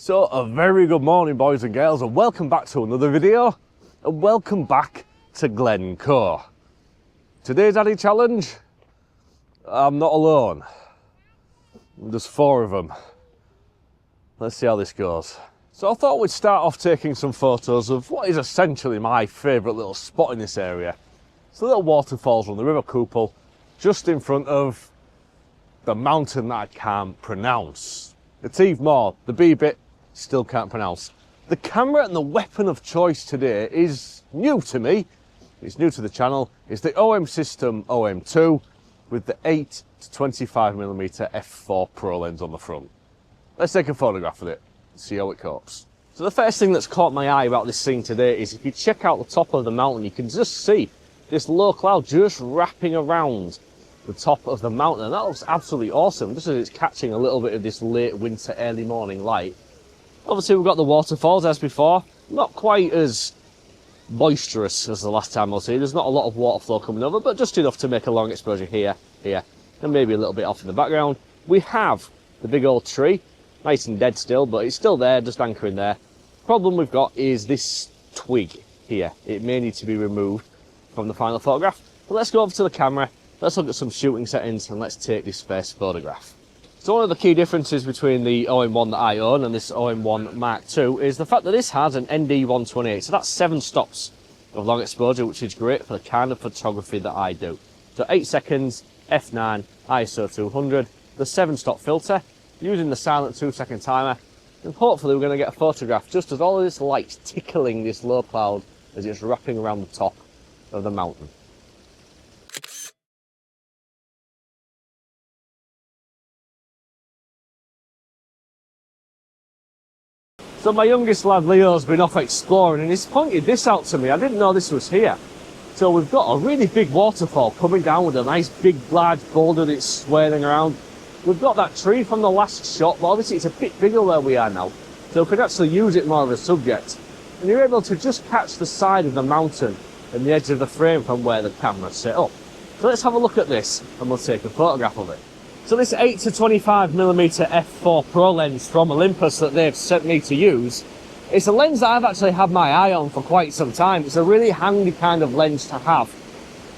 So a very good morning, boys and girls, and welcome back to another video, and welcome back to Glencoe. Today's Addy challenge, I'm not alone. There's 4 of them. Let's see how this goes. So I thought we'd start off taking some photos of what is essentially my favourite little spot in this area. It's the little waterfalls on the River Couple, just in front of the mountain that I can't pronounce. The Teve Moor, the B bit, still can't pronounce. The camera and the weapon of choice today is new to me. It's new to the channel. It's the OM System OM1 with the 8 to 25mm f4 Pro lens on the front. Let's take a photograph of it, see how it copes. So the first thing that's caught my eye about this scene today is if you check out the top of the mountain, you can just see this low cloud just wrapping around the top of the mountain, and that looks absolutely awesome, just as it's catching a little bit of this late winter, early morning light. Obviously we've got the waterfalls as before, not quite as boisterous as the last time I'll see. There's not a lot of water flow coming over, but just enough to make a long exposure here, and maybe a little bit off in the background. We have the big old tree, nice and dead still, but it's still there, just anchoring there. Problem we've got is this twig here. It may need to be removed from the final photograph, but let's go over to the camera, let's look at some shooting settings, and let's take this first photograph. So one of the key differences between the OM1 that I own and this OM1 Mark II is the fact that this has an ND128, so that's 7 stops of long exposure, which is great for the kind of photography that I do. So 8 seconds, f9, ISO 200, the 7-stop filter, using the silent 2-second timer, and hopefully we're going to get a photograph just as all of this light's tickling this low cloud as it's wrapping around the top of the mountain. So my youngest lad Leo's been off exploring and he's pointed this out to me. I didn't know this was here. So we've got a really big waterfall coming down with a nice big large boulder that's swirling around. We've got that tree from the last shot, but obviously it's a bit bigger where we are now, so we can actually use it more as a subject. And you're able to just catch the side of the mountain and the edge of the frame from where the camera's set up. So let's have a look at this and we'll take a photograph of it. So this 8 to 25mm f4 Pro lens from Olympus that they've sent me to use, it's a lens that I've actually had my eye on for quite some time. It's a really handy kind of lens to have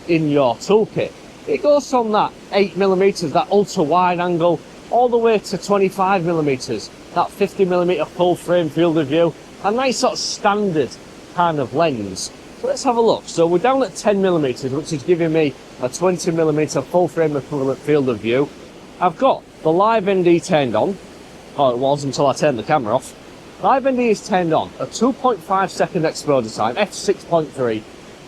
in your toolkit. It goes from that 8mm, that ultra wide angle, all the way to 25mm, that 50mm full frame field of view, a nice sort of standard kind of lens. So let's have a look. So we're down at 10mm, which is giving me a 20mm full frame equivalent field of view. I've got the live ND turned on, or it was until I turned the camera off. Live ND is turned on, a 2.5 second exposure time, f6.3,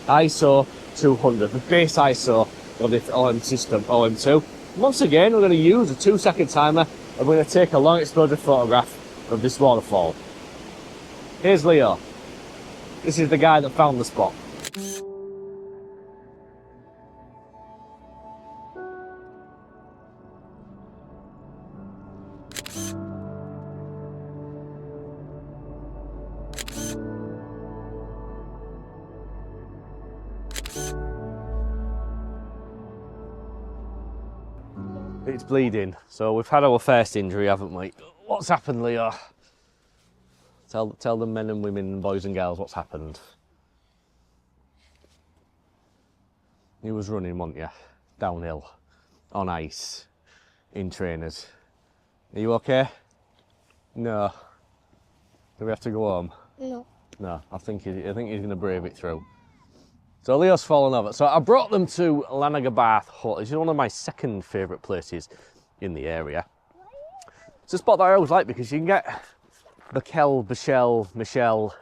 ISO 200, the base ISO of this OM System OM2. Once again, we're going to use a 2-second timer and we're going to take a long exposure photograph of this waterfall. Here's Leo. This is the guy that found the spot. It's bleeding, so we've had our first injury, haven't we? What's happened, Leo? Tell the men and women and boys and girls what's happened. You was running, wasn't you? Downhill, on ice, in trainers. Are you okay? No. Do we have to go home? No. No, I think he's going to brave it through. So Leo's fallen over. So I brought them to Lanagabath Hut. It's one of my second favourite places in the area. It's a spot that I always like because you can get Michelle,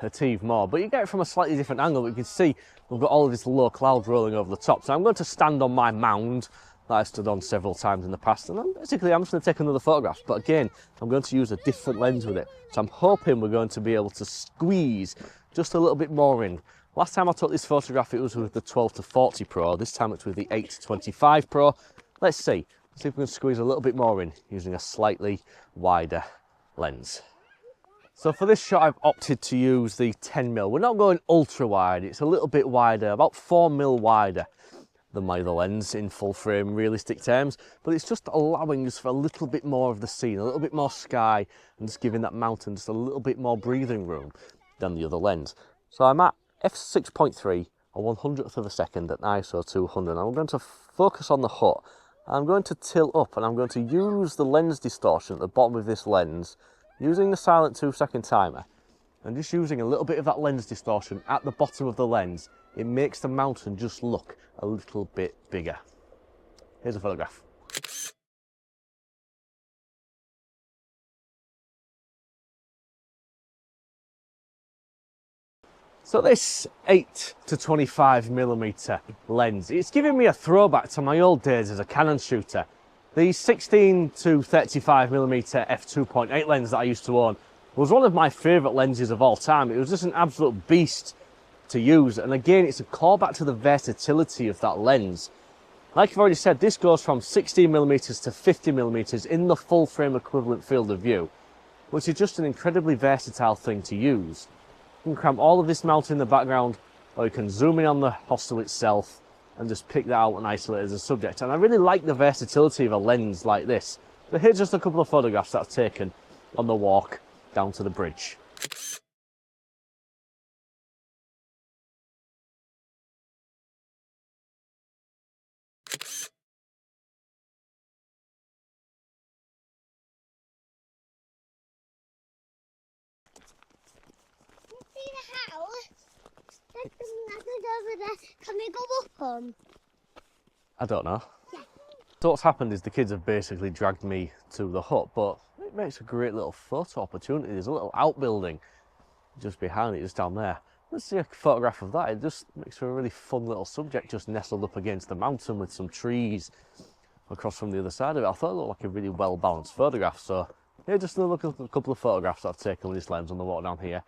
a Teve Moor, but you get it from a slightly different angle. You can see we've got all of this low cloud rolling over the top. So I'm going to stand on my mound that I've stood on several times in the past, and I'm just going to take another photograph. But again, I'm going to use a different lens with it. So I'm hoping we're going to be able to squeeze just a little bit more in. Last time I took this photograph, it was with the 12 to 40 Pro. This time it's with the 8 to 25 Pro. Let's see if we can squeeze a little bit more in using a slightly wider lens. So for this shot, I've opted to use the 10mm. We're not going ultra wide, it's a little bit wider, about 4mm wider. than my other lens in full frame realistic terms, but it's just allowing us for a little bit more of the scene, a little bit more sky, and just giving that mountain just a little bit more breathing room than the other lens. So I'm at f6.3, a 100th of a second at ISO 200. I'm going to focus on the hut. I'm going to tilt up and I'm going to use the lens distortion at the bottom of this lens, using the silent 2-second timer, and just using a little bit of that lens distortion at the bottom of the lens. It makes the mountain just look a little bit bigger. Here's a photograph. So this 8 to 25mm lens, it's giving me a throwback to my old days as a Canon shooter. The 16 to 35mm f2.8 lens that I used to own was one of my favourite lenses of all time. It was just an absolute beast to use, and again it's a callback to the versatility of that lens. Like I've already said, this goes from 16mm to 50mm in the full frame equivalent field of view, which is just an incredibly versatile thing to use. You can cram all of this mountain in the background, or you can zoom in on the hostel itself and just pick that out and isolate as a subject. And I really like the versatility of a lens like this. So here's just a couple of photographs that I've taken on the walk down to the bridge. Can we go up them? I don't know. Yeah. So what's happened is the kids have basically dragged me to the hut, but it makes a great little photo opportunity. There's a little outbuilding just behind it, just down there. Let's see a photograph of that. It just makes for a really fun little subject, just nestled up against the mountain with some trees across from the other side of it. I thought it looked like a really well balanced photograph. So here, just a look at a couple of photographs that I've taken with this lens on the water down here.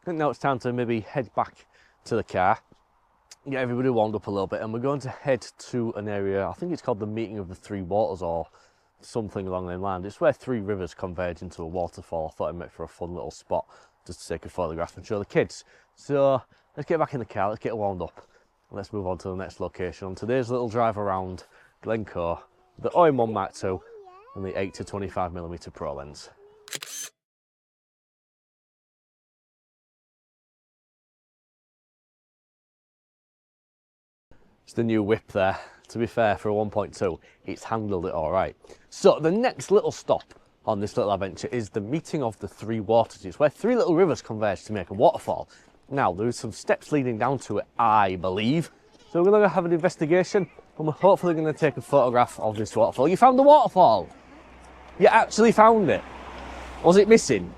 I think now it's time to maybe head back to the car, get everybody warmed up a little bit, and we're going to head to an area, I think it's called the Meeting of the Three Waters or something along those lines. It's where three rivers converge into a waterfall. I thought it'd make for a fun little spot just to take a photograph and show the kids. So let's get back in the car, let's get warmed up, and let's move on to the next location on today's little drive around Glencoe, the OM1 Mark II and the 8 to 25mm Pro lens. It's the new whip there. To be fair, for a 1.2, it's handled it all right. So the next little stop on this little adventure is the Meeting of the Three Waters. It's where three little rivers converge to make a waterfall. Now, there's some steps leading down to it, I believe. So we're going to have an investigation, and we're hopefully going to take a photograph of this waterfall. You found the waterfall? You actually found it? Was it missing?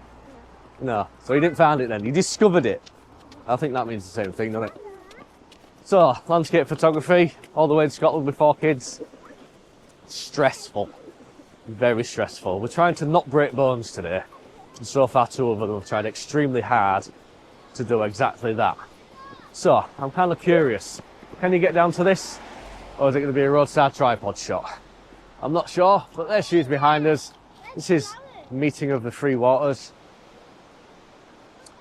No, so you didn't find it then. You discovered it. I think that means the same thing, doesn't it? So, landscape photography, all the way to Scotland with 4 kids. Stressful. Very stressful. We're trying to not break bones today. And so far, 2 of them have tried extremely hard to do exactly that. So, I'm kind of curious. Can you get down to this? Or is it going to be a roadside tripod shot? I'm not sure, but there she is behind us. This is Meeting of the Three Waters.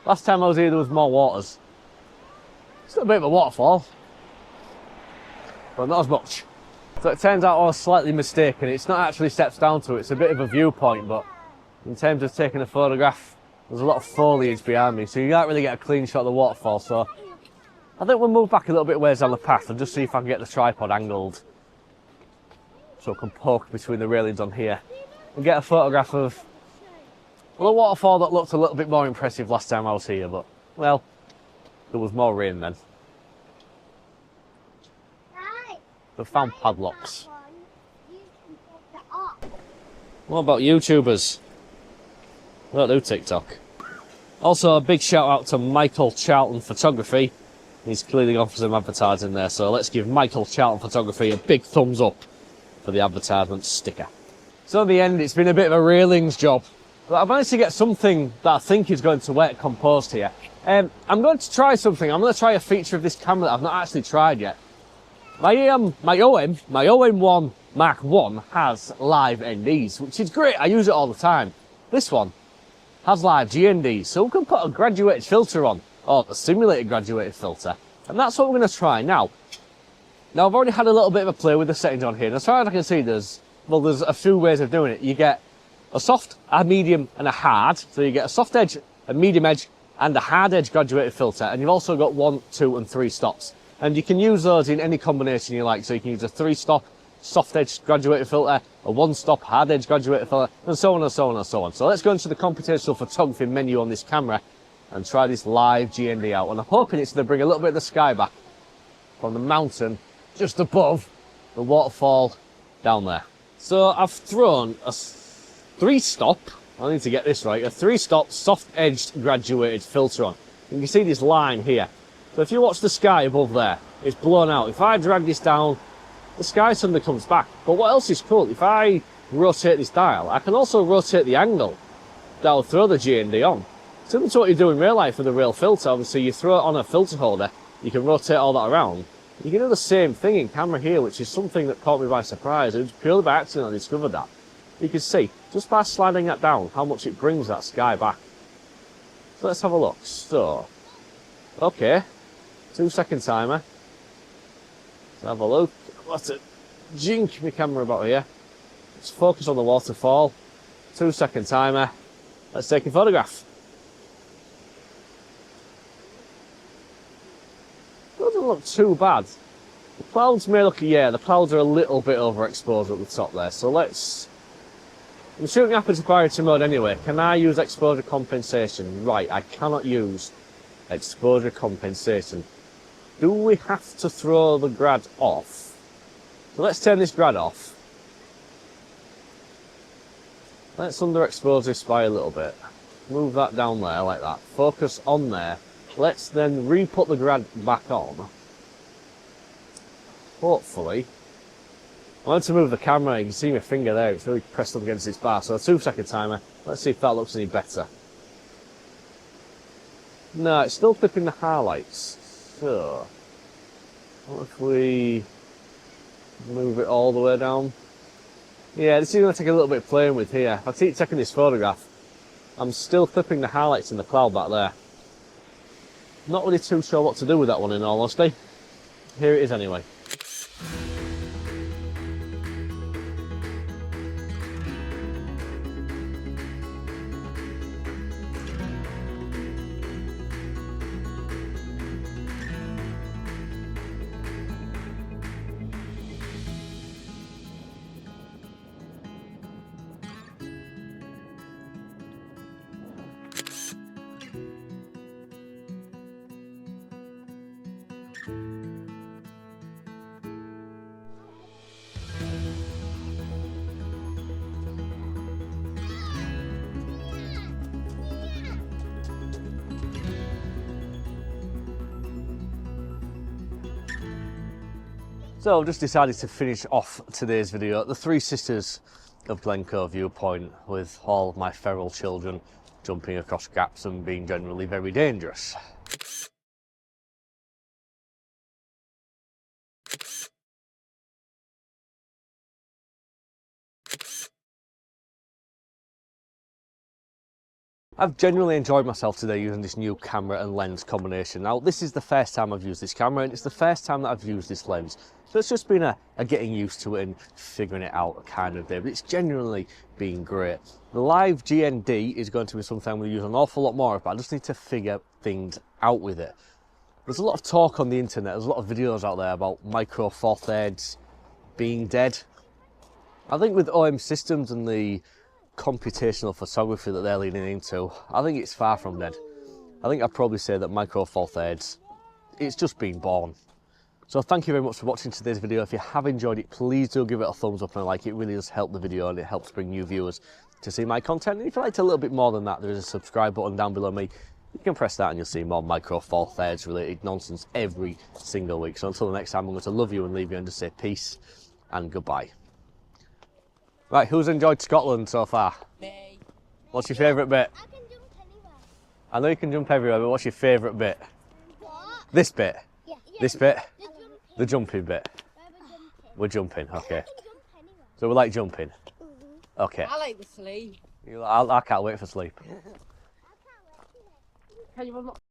Last time I was here, there was more waters. It's a bit of a waterfall, but not as much. So it turns out I was slightly mistaken. It's not actually steps down to it, it's a bit of a viewpoint, but in terms of taking a photograph, there's a lot of foliage behind me, so you can't really get a clean shot of the waterfall. So I think we'll move back a little bit ways down the path and just see if I can get the tripod angled so I can poke between the railings on here and get a photograph of, well, a waterfall that looked a little bit more impressive last time I was here, but, well, there was more rain then. They found padlocks. What about YouTubers? I don't do TikTok. Also, a big shout out to Michael Charlton Photography. He's clearly gone for some advertising there, so let's give Michael Charlton Photography a big thumbs up for the advertisement sticker. So in the end, it's been a bit of a railings job, but I've managed to get something that I think is going to work composed here. I'm going to try something. I'm going to try a feature of this camera that I've not actually tried yet. My OM1 Mark 1 has live NDs, which is great. I use it all the time. This one has live GNDs, so we can put a graduated filter on, or a simulated graduated filter, and that's what we're going to try. Now, Now I've already had a little bit of a play with the settings on here, and as far as I can see there's a few ways of doing it. You get a soft, a medium and a hard, so you get a soft edge, a medium edge and a hard edge graduated filter, and you've also got 1, 2 and 3 stops, and you can use those in any combination you like. So you can use a 3-stop soft edge graduated filter, a 1-stop hard edge graduated filter, and so on and so on and so on. So let's go into the computational photography menu on this camera and try this live GND out, and I'm hoping it's going to bring a little bit of the sky back from the mountain just above the waterfall down there. So I've thrown a 3-stop, I need to get this right, a 3-stop soft edged graduated filter on. You can see this line here. So if you watch the sky above there, it's blown out. If I drag this down, the sky suddenly comes back. But what else is cool, if I rotate this dial, I can also rotate the angle that'll throw the GND on. Similar to what you do in real life with a real filter. Obviously you throw it on a filter holder, you can rotate all that around. You can do the same thing in camera here, which is something that caught me by surprise. It was purely by accident I discovered that. You can see, just by sliding that down, how much it brings that sky back. So let's have a look. So, okay, 2-second timer. Let's have a look. What a jink my camera about here. Let's focus on the waterfall. 2-second timer. Let's take a photograph. Doesn't look too bad. The clouds may look, yeah, the clouds are a little bit overexposed at the top there. So let's, I'm shooting aperture priority mode anyway. Can I use exposure compensation? Right, I cannot use exposure compensation. Do we have to throw the grad off? So let's turn this grad off. Let's underexpose this by a little bit. Move that down there like that. Focus on there. Let's then re-put the grad back on. Hopefully. I want to move the camera, you can see my finger there, it's really pressed up against this bar. So a 2-second timer, let's see if that looks any better. No, it's still clipping the highlights. So, what if we move it all the way down? Yeah, this is going to take a little bit of playing with here. If I keep taking this photograph, I'm still clipping the highlights in the cloud back there. Not really too sure what to do with that one in all honesty. Here it is anyway. So I've just decided to finish off today's video at the Three Sisters of Glencoe viewpoint, with all of my feral children jumping across gaps and being generally very dangerous. I've genuinely enjoyed myself today using this new camera and lens combination. Now, this is the first time I've used this camera, and it's the first time that I've used this lens. So it's just been a getting used to it and figuring it out kind of day, but it's genuinely been great. The live GND is going to be something I'm going to use an awful lot more of, but I just need to figure things out with it. There's a lot of talk on the internet, there's a lot of videos out there about micro four thirds being dead. I think with OM Systems and the computational photography that they're leaning into, I think it's far from dead. I think I'd probably say that micro four thirds, it's just been born. So thank you very much for watching today's video. If you have enjoyed it, please do give it a thumbs up and a like. It really does help the video and it helps bring new viewers to see my content. And if you liked a little bit more than that, there is a subscribe button down below me. You can press that and you'll see more micro four thirds related nonsense every single week. So until the next time, I'm going to love you and leave you and just say peace and goodbye. Right, who's enjoyed Scotland so far? Me. What's your favourite bit? I can jump anywhere. I know you can jump everywhere, but what's your favourite bit? What? This bit? Yeah. This bit? The The jumping jumping. bit? We're jumping, okay. I can jump anywhere. So we like jumping? Okay. I like the sleep. I can't wait for sleep. I can't wait to Can you